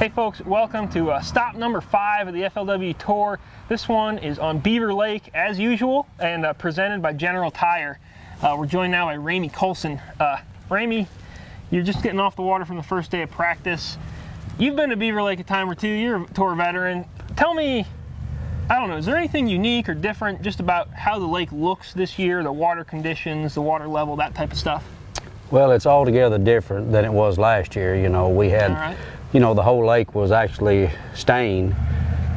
Hey folks, welcome to stop number 5 of the FLW Tour. This one is on Beaver Lake as usual and presented by General Tire. We're joined now by Ramie Colson. Ramie, you're just getting off the water from the first day of practice. You've been to Beaver Lake a time or two, you're a tour veteran. Tell me, I don't know, is there anything unique or different just about how the lake looks this year, the water conditions, the water level, that type of stuff? Well, it's altogether different than it was last year. You know, we had, you know, the whole lake was actually stained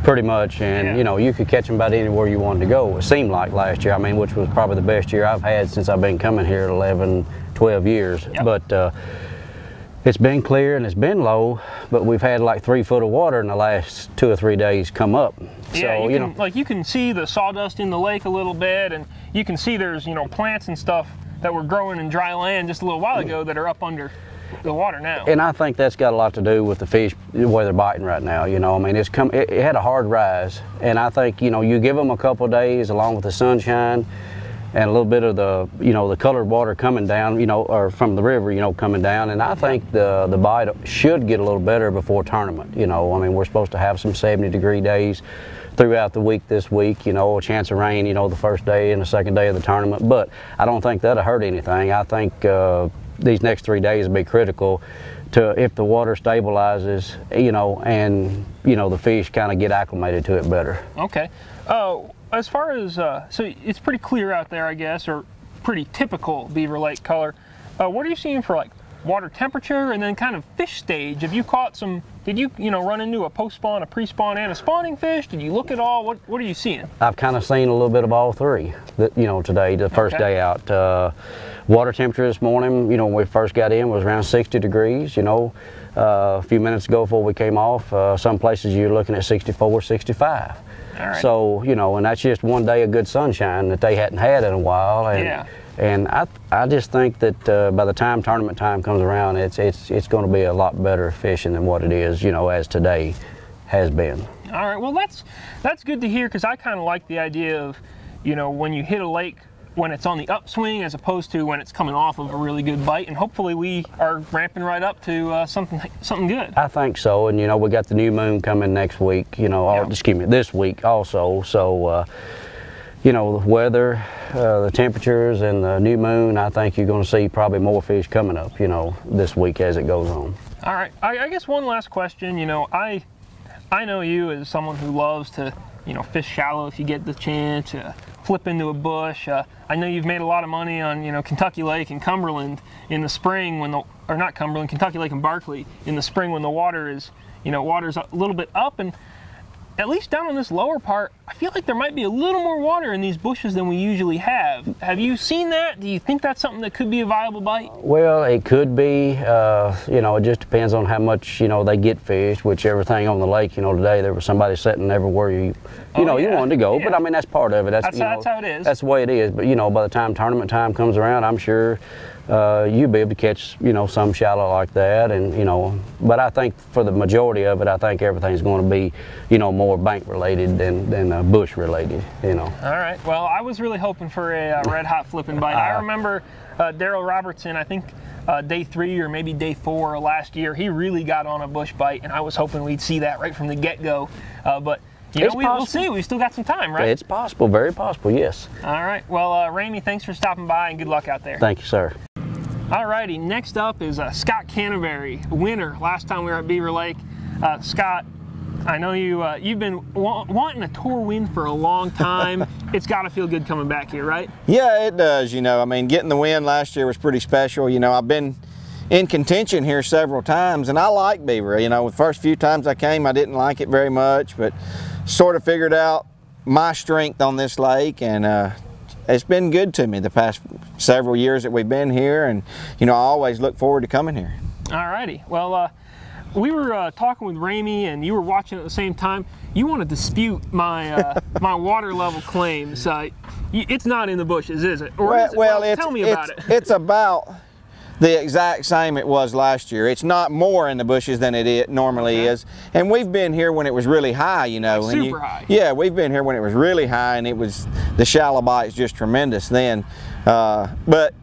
pretty much, and you know, you could catch them about anywhere you wanted to go. It seemed like last year, I mean, which was probably the best year I've had since I've been coming here 11, 12 years. But it's been clear and it's been low, but we've had like 3 foot of water in the last 2 or 3 days come up. Yeah, so, you can, like, you can see the sawdust in the lake a little bit, and you can see there's, you know, plants and stuff that were growing in dry land just a little while ago that are up under the water now. And I think that's got a lot to do with the fish, the way they're biting right now. You know, I mean, it had a hard rise, and I think, you know, you give them a couple of days along with the sunshine and a little bit of the, you know, the colored water coming down, you know, or from the river, you know, coming down, and I think the bite should get a little better before tournament. You know, I mean, we're supposed to have some 70-degree days throughout the week this week, you know, a chance of rain, you know, the first day and the second day of the tournament, but I don't think that'll hurt anything. I think these next 3 days will be critical to, if the water stabilizes, you know, and, you know, the fish kind of get acclimated to it better. Okay. As far as, so it's pretty clear out there, I guess, or pretty typical Beaver Lake color. What are you seeing for, like, water temperature and then kind of fish stage? Have you caught some, did you know, run into a post-spawn, a pre-spawn, and a spawning fish? Did you look at all? What are you seeing? I've kind of seen a little bit of all three, you know, today, the first day out. Water temperature this morning, you know, when we first got in was around 60 degrees, you know. A few minutes ago before we came off, some places you're looking at 64, 65. All right. So, you know, and that's just one day of good sunshine that they hadn't had in a while. And, and I just think that by the time tournament time comes around, it's going to be a lot better fishing than what it is, you know, as today has been. All right, well, that's good to hear, because I kind of like the idea of, you know, when you hit a lake when it's on the upswing as opposed to when it's coming off of a really good bite, and hopefully we are ramping right up to something good. I think so, and you know, we got the new moon coming next week, you know, excuse me, this week also, so you know, the weather, the temperatures, and the new moon, I think you're going to see probably more fish coming up, you know, this week as it goes on. All right, I guess one last question. You know, I know you as someone who loves to, you know, fish shallow if you get the chance, flip into a bush. I know you've made a lot of money on, you know, Kentucky Lake and Cumberland in the spring when or not Cumberland, Kentucky Lake and Barkley in the spring when the water is, you know, water's a little bit up, and at least down on this lower part, I feel like there might be a little more water in these bushes than we usually have. Have you seen that? Do you think that's something that could be a viable bite? Well, it could be. You know, it just depends on how much, you know, they get fished, which everything on the lake, you know, today there was somebody sitting everywhere you know, you wanted to go. But I mean, that's part of it. That's how it is. That's the way it is. But, you know, by the time tournament time comes around, I'm sure you'll be able to catch, you know, some shallow like that, and, you know, but I think for the majority of it, I think everything's going to be, you know, more bank related than bush related, you know. All right, well, I was really hoping for a red hot flipping bite. I remember Daryl Robertson, I think day 3 or maybe day 4 last year, he really got on a bush bite, and I was hoping we'd see that right from the get-go, but you know, we'll see. We've still got some time, right? It's possible, very possible, yes. All right. Well, Ramie, thanks for stopping by, and good luck out there. Thank you, sir. All righty. Next up is Scott Canterbury, winner last time we were at Beaver Lake. Scott, I know you've been wanting a tour win for a long time. It's got to feel good coming back here, right? Yeah, it does. You know, I mean, getting the win last year was pretty special. You know, I've been in contention here several times, and I like Beaver. You know, the first few times I came, I didn't like it very much, but sort of figured out my strength on this lake, and it's been good to me the past several years that we've been here, and you know, I always look forward to coming here. All righty. Well, we were talking with Ramie, and you were watching at the same time. You want to dispute my my water level claims. It's not in the bushes, is it? Or is it? Well, tell me about it. It's about the exact same it was last year. It's not more in the bushes than it normally is. And we've been here when it was really high, you know. Like super high. Yeah, we've been here when it was really high, and it was, the shallow bite's just tremendous then. But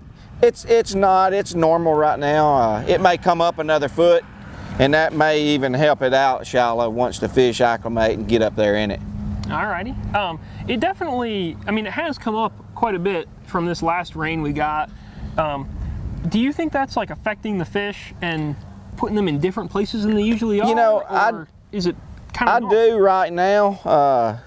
it's normal right now. It may come up another foot and that may even help it out shallow once the fish acclimate and get up there in it. Alrighty. It definitely, I mean, it has come up quite a bit from this last rain we got. Do you think that's like affecting the fish and putting them in different places than they usually are? You know, or is it kind of I normal? do right now.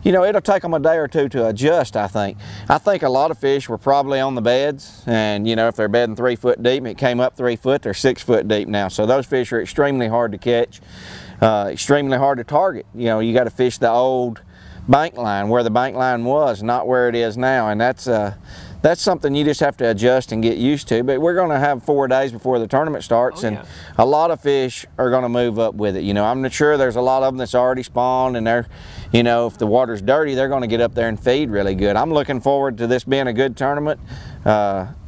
You know, it'll take them a day or two to adjust, I think. I think a lot of fish were probably on the beds, and you know, if they're bedding 3 foot deep and it came up 3 foot, they're 6 foot deep now. So those fish are extremely hard to catch, extremely hard to target. You know, you got to fish the old bank line, where the bank line was, not where it is now, and that's something you just have to adjust and get used to. But we're going to have 4 days before the tournament starts, and a lot of fish are going to move up with it. You know, I'm not sure, there's a lot of them that's already spawned, and they're, you know, if the water's dirty, they're going to get up there and feed really good. I'm looking forward to this being a good tournament.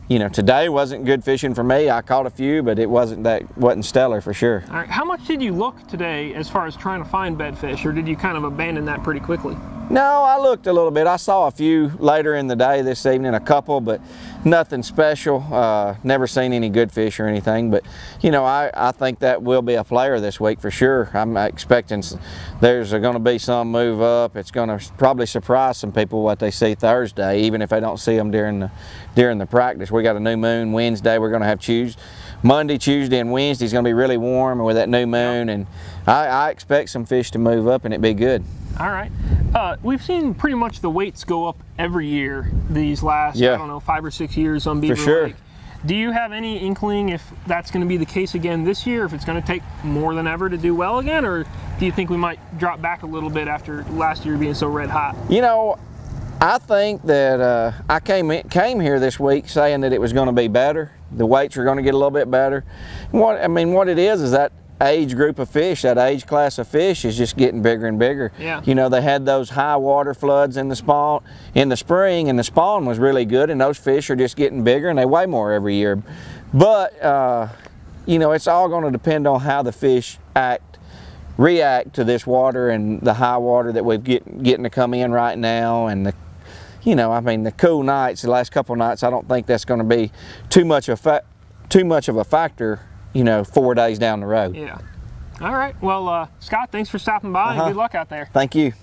You know, today wasn't good fishing for me. I caught a few, but it wasn't stellar for sure. All right, how much did you look today as far as trying to find bedfish, or did you kind of abandon that pretty quickly? No, I looked a little bit. I saw a few later in the day this evening, a couple, but nothing special. Never seen any good fish or anything, but you know, I think that will be a player this week for sure. I'm expecting there's going to be some move up. It's going to probably surprise some people what they see Thursday, even if they don't see them during the practice. We got a new moon Wednesday. We're going to have Monday, Tuesday, and Wednesday is going to be really warm with that new moon, and I expect some fish to move up and it be good. All right. We've seen pretty much the weights go up every year these last, I don't know, 5 or 6 years on Beaver Lake. Do you have any inkling if that's going to be the case again this year, if it's going to take more than ever to do well again, or do you think we might drop back a little bit after last year being so red hot? You know, I think that I came here this week saying that it was going to be better. The weights are going to get a little bit better. What it is that age group of fish, that age class of fish is just getting bigger and bigger. Yeah. You know, they had those high water floods in the spring, and the spawn was really good, and those fish are just getting bigger and they weigh more every year. But you know, it's all going to depend on how the fish react to this water and the high water that we've getting to come in right now, and the cool nights, the last couple nights. I don't think that's going to be too much of a factor, you know, 4 days down the road. Yeah. All right. Well, Scott, thanks for stopping by, and good luck out there. Thank you.